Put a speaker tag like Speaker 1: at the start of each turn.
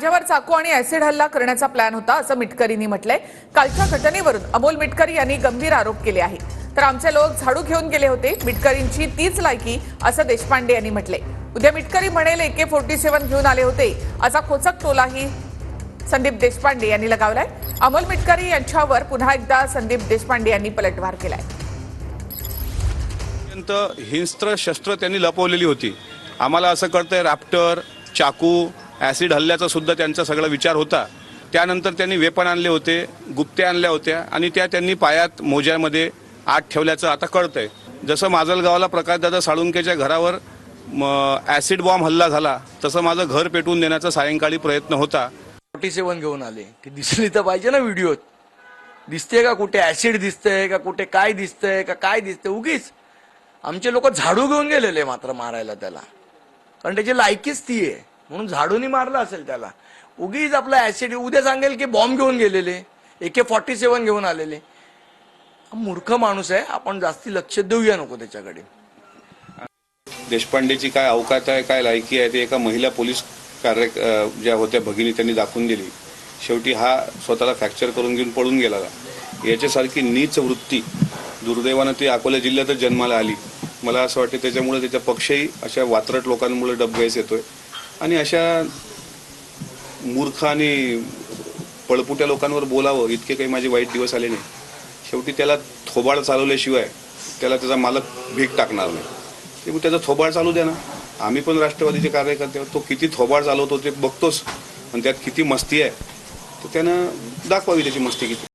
Speaker 1: माझ्यावर चाकू आणि ऍसिड हल्ला करण्याचा प्लॅन होता असं मिटकरींनी म्हटलंय। कालच्या घटनेवरून अमोल मिटकरी यांनी गंभीर आरोप केले आहे। तर आमचे लोक झाडू घेऊन गेले होते, मिटकरींची तीच लायकी असं देशपांडे यांनी म्हटलंय। उद्या मिटकरी म्हणेल AK-47 घेऊन आले होते असा खोचक टोलाही संदीप देशपांडे यांनी लगावलाय। अमोल मिटकरी यांच्यावर पुन्हा एकदा संदीप देशपांडे यांनी पलटवार केलाय।
Speaker 2: हिंस्त्र शस्त्र त्यांनी लपवलेली होती। आम्हाला असं कळतंय रॅप्टर, चाकू, ॲसिड हल्ल्याचा सुद्धा त्यांचा सगळा विचार होता। त्यानंतर त्यांनी वेपन आणले होते, गुप्त्या आणल्या होत्या आणि त्यांनी पायात मोज्यामध्ये आत ठेवल्याचं आता कळतंय। जसं माजलगावला प्रकाशदादा साळुंकेच्या घरावर ॲसिड बॉम्ब हल्ला झाला तसं माझं घर पेटवून देण्याचा सायंकाळी प्रयत्न होता।
Speaker 3: 47 घेऊन आले की दिसली तर पाहिजे ना व्हिडिओत। दिसते का कुठे ॲसिड दिसतंय का कुठे काय दिसतंय का काय दिसतंय? उगीच आमचे लोक झाडू घेऊन गेलेले मात्र मारायला त्याला, कारण त्याची लायकीच ती आहे म्हणून झाडूनी मारला असेल त्याला। उगीच आपला ॲसिड उद्या सांगेल की बॉम्ब घेऊन गेलेले, AK-47 घेऊन आलेले। मूर्ख माणूस आहे, आपण जास्ती लक्ष देऊया नको त्याच्याकडे।
Speaker 2: देशपांडेची काय अवकात आहे, काय लायकी आहे ते एका महिला पोलीस ज्या होत्या भगिनी त्यांनी दाखवून दिली। शेवटी हा स्वतःला फ्रॅक्चर करून घेऊन पळून गेला। याच्यासारखी नीच वृत्ती दुर्दैवानं ती अकोला जिल्ह्यातच जन्माला आली। मला असं वाटतं त्याच्यामुळे त्याच्या पक्षही अशा वात्रट लोकांमुळे डबगैस येतोय आणि अशा मूर्ख आणि पळपुट्या लोकांवर बोलावं इतके काही माझे वाईट दिवस आले नाही। शेवटी त्याला थोबाड चालवल्याशिवाय त्याला त्याचा मालक भीक टाकणार नाही। ते त्याचा थोबाड चालू द्या ना। आम्ही पण राष्ट्रवादीचे कार्यकर्ते, तो किती थोबाड चालवतो ते बघतोच आणि त्यात किती मस्ती आहे, तर त्यानं दाखवावी त्याची मस्ती किती।